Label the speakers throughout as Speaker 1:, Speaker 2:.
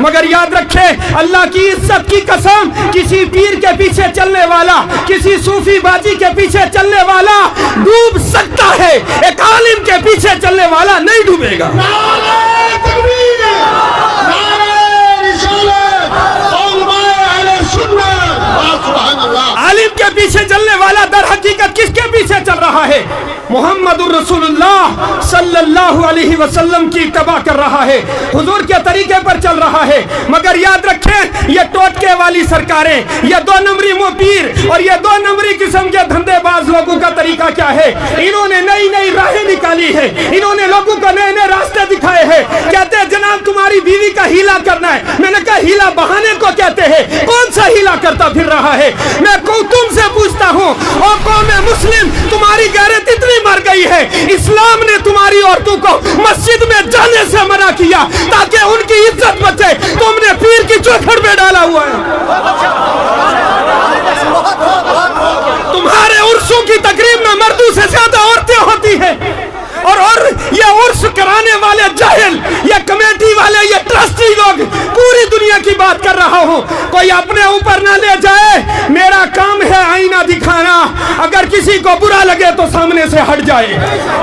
Speaker 1: मगर याद रखे, अल्लाह की इज्जत की कसम, किसी पीर के पीछे चलने वाला, किसी सूफी बाजी के पीछे चलने वाला डूब सकता है, एक आलिम के पीछे चलने वाला नहीं डूबेगा।
Speaker 2: नारे तकबीर, नारे रिसालत, उलमाए अहले सुन्नत, सुभान अल्लाह।
Speaker 1: आलिम के पीछे चलने वाला दर हकीकत किसके पीछे चल रहा है? मोहम्मदुर रसूलुल्लाह सल्लल्लाहु अलैहि वसल्लम की इत्तबा कर रहा है, हुजूर के तरीके पर चल रहा है। मगर याद रखें, ये टोटके वाली सरकारें, ये दो नंबरी मुपीर और ये दो नंबरी किस्म के धंधेबाज लोगों का तरीका क्या है? इन्होंने नई नई राहें निकाली है, इन्होंने लोगों को नए नए रास्ते दिखाए हैं। कहते हैं जनाब तुम्हारी बीवी का हीला करना है। मैंने कहा हीला बहाने को कहते हैं, कौन सा हीला करता फिर रहा है? मैं तुमसे पूछता हूँ, ओ कौम मुस्लिम, तुम्हारी गैरत इतनी मर गई है, इस्लाम ने तुम्हारी औरतों को मस्जिद में जाने से मना किया ताकि उनकी इज्जत बचे, तुमने पीर की चौखट में डाला हुआ है। तुम्हारे उर्सों की तकरीब में मर्दों से ज्यादा औरतें होती हैं, और ये उर्स कराने वाले जाहिल, ये कमेटी वाले, ये ट्रस्टी लोग, पूरी दुनिया की बात कर रहा हूँ, कोई अपने ऊपर ना ले जाए। मेरा काम है आईना दिखाना, अगर किसी को बुरा लगे तो सामने से हट जाए,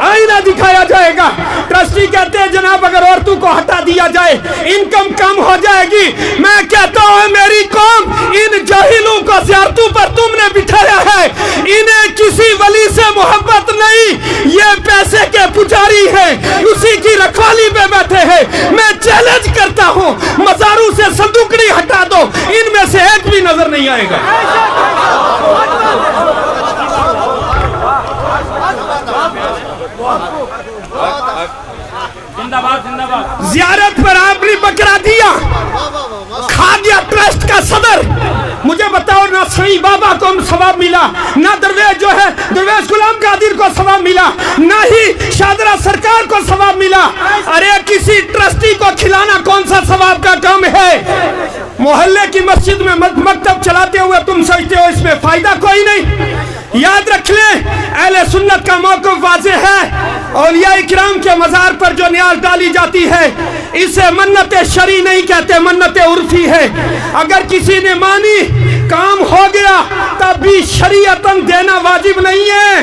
Speaker 1: आईना दिखाया जाएगा। ट्रस्टी कहते हैं जनाब अगर औरतों को हटा दिया जाए इनकम कम हो जाएगी। मैं कहता हूँ मेरी कौम, इन जाहिलों को ज़ियारतों पर तुमने बिठाया है, इन्हें किसी वली से मोहब्बत नहीं, ये पैसे के पुजारी हैं, उसी की रखवाली पे बैठे हैं। मैं चैलेंज करता हूँ, मज़ारों से संदूकड़ी हटा दो, इनमें से एक भी नजर नहीं आएगा। ज़ियारत पर आपने बकरा दिया, खा गया ट्रस्ट का सदर। मुझे बताओ ना साईं बाबा को सवाब मिला, ना दरवेश जो है दरवेश गुलाम कादिर को सवाब मिला, ना ही शादरा सरकार को सवाब मिला। अरे किसी ट्रस्टी को खिलाना कौन सा सवाब का काम है? मोहल्ले की मस्जिद में मकतब चलाते हुए तुम सोचते हो इसमें फायदा कोई नहीं। याद रख ले, अहले सुन्नत का मौक़िफ़ वाज़ेह है। औलिया इकराम के मज़ार पर जो न्याज डाली जाती है इसे मन्नत शरी नहीं कहते, मन्नत उर्फी है। अगर किसी ने मानी काम हो गया तब भी शरीयतन देना वाजिब नहीं है,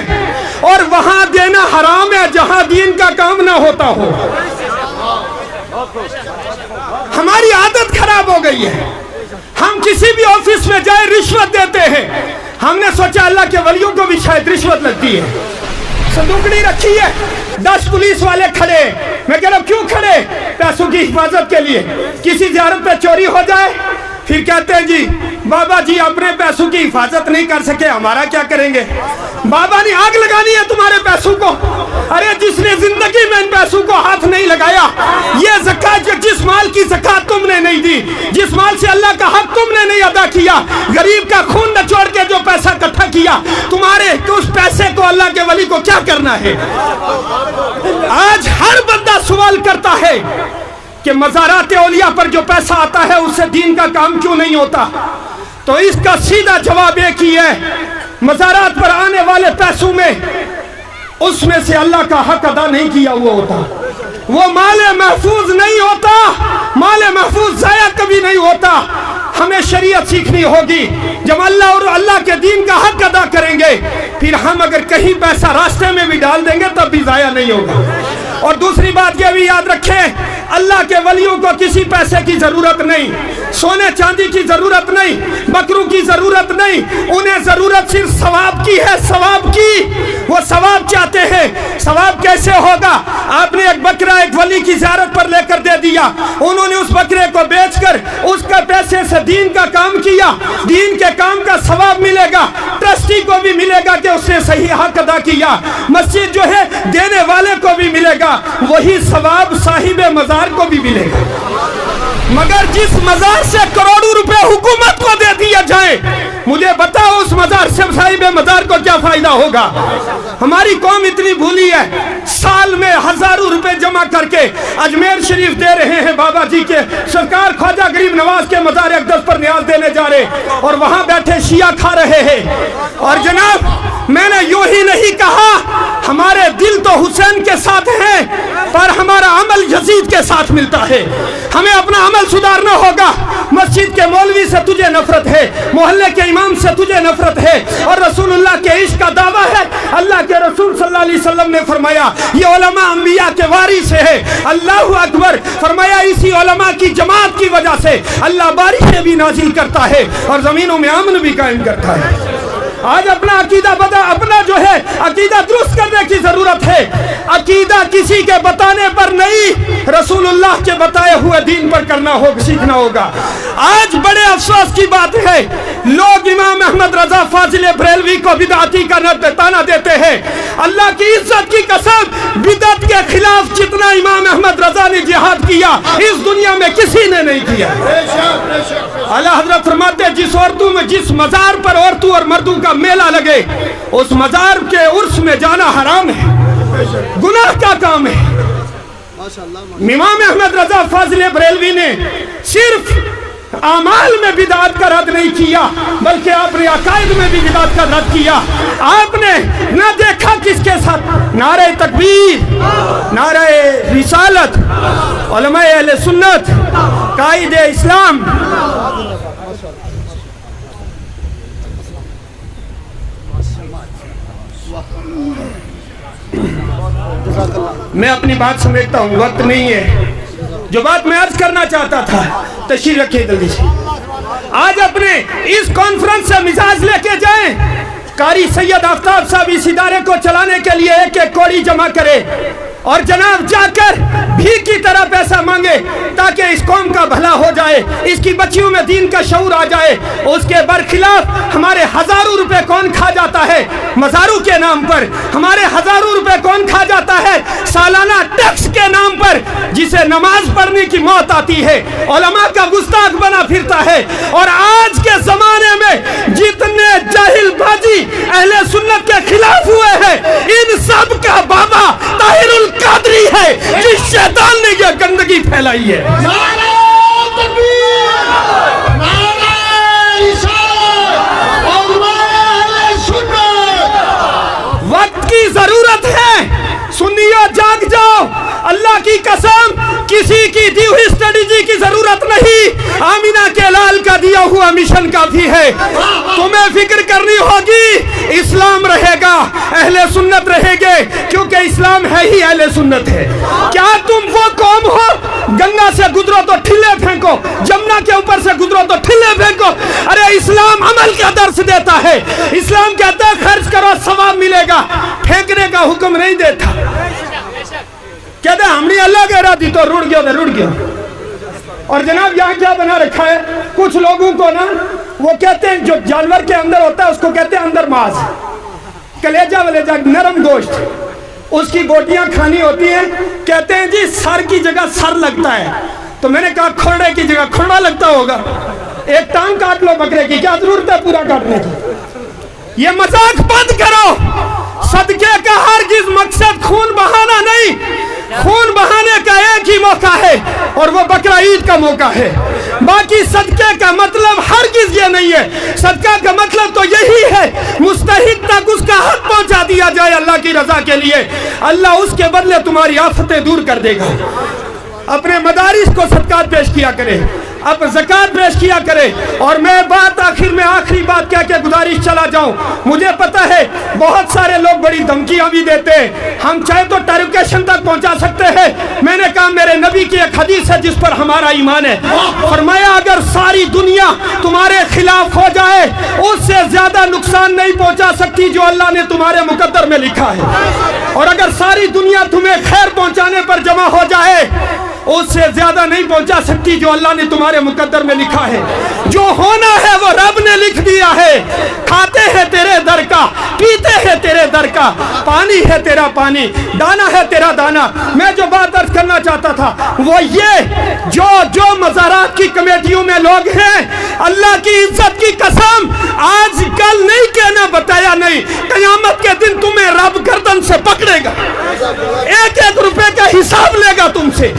Speaker 1: और वहां देना हराम है जहां दीन का काम ना होता हो। हमारी आदत खराब हो गई है, हम किसी भी ऑफिस में जाए रिश्वत देते हैं। हमने सोचा अल्लाह के वलियों को भी शायद रिश्वत लगती है। संदूकड़ी रखी है, 10 पुलिस वाले खड़े, मैं कह रहा हूं क्यों खड़े? पैसों की हिफाजत के लिए। किसी ज़ियारत पे चोरी हो जाए फिर कहते हैं जी बाबा जी अपने पैसों की हिफाजत नहीं कर सके, हमारा क्या करेंगे? बाबा ने आग लगानी है तुम्हारे पैसों को। अरे जिसने जिंदगी में इन पैसों को हाथ नहीं लगाया, ये ज़कात, जिस माल की ज़कात तुमने नहीं दी, जिस माल से अल्लाह का हक तुमने नहीं अदा किया, गरीब का खून निचोड़ के जो पैसा इकट्ठा किया, तुम्हारे तो उस पैसे को अल्लाह के वली को क्या करना है? आज हर बंदा सवाल करता है कि मज़ारात औलिया पर जो पैसा आता है उससे दीन का काम क्यों नहीं होता? तो इसका सीधा जवाब एक ही है, मज़ारात पर आने वाले पैसों में उसमें से अल्लाह का हक अदा नहीं किया हुआ होता, वो माले महफूज नहीं होता, माले महफूज ज़ाया कभी नहीं होता। हमें शरीयत सीखनी होगी। जब अल्लाह और अल्लाह के दीन का हक अदा करेंगे, फिर हम अगर कहीं पैसा रास्ते में भी डाल देंगे तब भी ज़ाया नहीं होगा। और दूसरी बात यह भी याद रखें, अल्लाह के वलियों को किसी पैसे की जरूरत नहीं, सोने चांदी की जरूरत नहीं, बकरों की जरूरत नहीं, उन्हें जरूरत सिर्फ सवाब की है, सवाब की। वो सवाब चाहते हैं। सवाब कैसे होगा? आपने एक बकरा एक वली की ज़ियारत पर लेकर दे दिया, उन्होंने उस बकरे को बेचकर उसका पैसे से दीन का काम किया, दीन के काम का सवाब मिलेगा। ट्रस्टी को भी मिलेगा कि उसने सही हक अदा किया, मस्जिद जो है देने वाले को भी मिलेगा, वही सवाब साहिब मज़ार को भी मिलेगा। मगर जिस मज़ार से करोड़ों रुपए हुकूमत को दे दिया जाए, मुझे बताओ उस मजार से साहिब मजार को क्या फायदा होगा। हमारी कौम इतनी भूली है, साल में हजारों रुपए जमा करके अजमेर शरीफ दे रहे हैं बाबा जी के, सरकार ख्वाजा गरीब नवाज के मजार अक़दस पर न्याज देने जा रहे, और वहां बैठे शिया खा रहे हैं। और जनाब मैंने यूं ही नहीं कहा, हमारे दिल तो हुसैन के साथ हैं, पर हमारा अमल यजीद के साथ मिलता है। हमें अपना अमल सुधारना होगा। मस्जिद के मौलवी से तुझे नफरत है, मोहल्ले के इमाम से तुझे नफरत है, और रसूलुल्लाह के इश्क का दावा है। अल्लाह के रसूल सल्लल्लाहु अलैहि वसल्लम ने फरमाया ये उलमा अंबिया के वारिस है। अल्लाहु अकबर, फरमाया इसी उलमा की जमात की वजह से अल्लाह बारिशें भी नाजिल करता है और जमीनों में अमन भी कायम करता है। आज अपना अकीदा अपना जो है अकीदा दुरुस्त करने की जरूरत है। अकीदा किसी के बताने पर नहीं, रसूलुल्लाह के बताए हुए दीन पर करना होगा, सीखना होगा। आज बड़े अफसोस की बात है, लोग इमाम अहमद रजा फाजिल बरेलवी को बिदअती का ताना देते हैं। अल्लाह की इज्जत की कसम, बिदअत के खिलाफ जितना इमाम अहमद रजा ने जिहाद किया इस दुनिया में किसी ने नहीं किया। आला हजरत फरमाते जिस मजार पर औरतों और मर्दों का मेला लगे उस मजार के उर्स में जाना हराम है, गुनाह का काम है। इमाम अहमद रजा फाजिल बरेलवी ने सिर्फ आमाल में बिदात का रद्द नहीं किया, बल्कि आपने अकायद में भी बिदात का रद्द किया। आपने न देखा किसके साथ, नारे तकबीर, नारे रिसालत, उलमाए अहले सुन्नत, कायदे इस्लाम। मैं अपनी बात समेटता हूँ, वक्त नहीं है। जो बात मैं अर्ज करना चाहता था, तशरीफ रखिए जल्दी से। आज अपने इस कॉन्फ्रेंस से मिजाज लेके जाएं, कारी सैयद आफ्ताब साहब इस इदारे को चलाने के लिए एक एक कौड़ी जमा करे और जनाब जाकर भीख की तरह पैसा मांगे ताकि इस कौम का भला हो जाए, इसकी बच्चियों में दीन का शऊर आ जाए। उसके बरखिलाफ हमारे हजारों रुपए कौन खा जाता है मजारों के नाम पर, हमारे हजारों रुपए कौन खा जाता है सालाना टैक्स के नाम पर, जिसे नमाज पढ़ने की मौत आती है, उलमा का गुस्ताख बना फिरता है। और आज के जमाने में जितने जाहिल बाजी अहले सुन्नत के खिलाफ हुए हैं, इन सब का बाबा ताहिरुल कादरी है, जिस शैतान ने यह गंदगी फैलाई है।
Speaker 2: नारे तकबीर, नारे रिसालत, उलमाए अहले सुन्नत।
Speaker 1: वक्त की जरूरत है, सुन्नियों जाग जाओ। अल्लाह की कसम, किसी की दी हुई स्ट्रेटेजी की जरूरत नहीं, आमिना के लाल का दिया हुआ मिशन काफी है। तुम्हें फिक्र करनी होगी, इस्लाम रहेगा, अहले सुन्नत रहेंगे, क्योंकि इस्लाम है ही अहले सुन्नत है। क्या तुम वो कौम हो, गंगा से गुजरो तो ठिल्ले फेंको, जमुना के ऊपर से गुजरो तो ठिल्ले फेंको? अरे इस्लाम अमल का दर्श देता है। इस्लाम कहता है खर्च करो सवाब मिलेगा, फेंकने का हुक्म नहीं देता। कहते हमने अल्लाह के इरादी तो रुड़ गया। और जनाब यहाँ क्या बना रखा है, कुछ लोगों को ना वो कहते हैं जो जानवर के अंदर होता है उसको कहते हैं अंदर मांस, कलेजा वलेजा नरम गोश्त, उसकी बोटियां खानी होती हैं। कहते हैं जी सर की जगह सर लगता है, तो मैंने कहा खोड़े की जगह खोड़ा लगता होगा। एक टांग काट लो बकरे की, क्या जरूरत है पूरा काटने की? ये मजाक बंद करो। सदके का हरगिज मकसद खून बहाना नहीं, खून बहाने का एक ही मौका है और वो बकरा ईद का मौका है। बाकी सदके का मतलब हरगिज ये नहीं है। सदका का मतलब तो यही है मुस्तहिक तक उसका हक पहुंचा दिया जाए अल्लाह की रजा के लिए। अल्लाह उसके बदले तुम्हारी आफतें दूर कर देगा। अपने मदारिस को सदकात पेश किया करे, अब ज़कात पेश किया करे। और मैं बात आखिर में आखिरी बात क्या क्या गुजारिश चला जाऊं, मुझे पता है बहुत सारे लोग बड़ी धमकियां भी देते हैं, हम चाहे तो टेरिफिकेशन तक पहुंचा सकते हैं। मैंने कहा मेरे नबी की एक हदीस है जिस पर हमारा ईमान है, फरमाया अगर सारी दुनिया तुम्हारे खिलाफ हो जाए उससे ज्यादा नुकसान नहीं पहुंचा सकती जो अल्लाह ने तुम्हारे मुकद्दर में लिखा है। और अगर सारी दुनिया तुम्हें खैर पहुंचाने पर जमा हो जाए उससे ज्यादा नहीं पहुंचा सकती जो अल्लाह ने तुम्हारे मुकद्दर में लिखा है। जो होना है वो रब ने लिख दिया है। खाते हैं तेरे दर का, पीते हैं तेरे दर का, पानी है तेरा पानी, दाना है तेरा दाना। मैं जो बात अर्ज करना चाहता था वो ये, जो मज़ारात की कमेटियों में लोग हैं اللہ کی عزت کی قسم آج کل نہیں کہنا بتایا نہیں، قیامت کے دن تمہیں رب گردن سے پکڑے گا، 1-1 روپے کا حساب لے گا تم سے،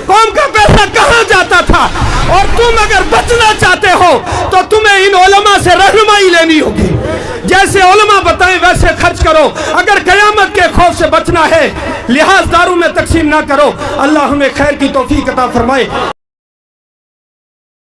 Speaker 1: قوم کا پیسہ کہاں جاتا تھا۔ اور تم اگر بچنا چاہتے ہو تو تمہیں ان علماء سے رہنمائی لینی ہوگی، جیسے علماء بتائیں ویسے خرچ کرو۔ اگر قیامت کے خوف سے بچنا ہے لحاظ داروں میں تقسیم نہ کرو۔ اللہ ہمیں خیر کی توفیق عطا فرمائے۔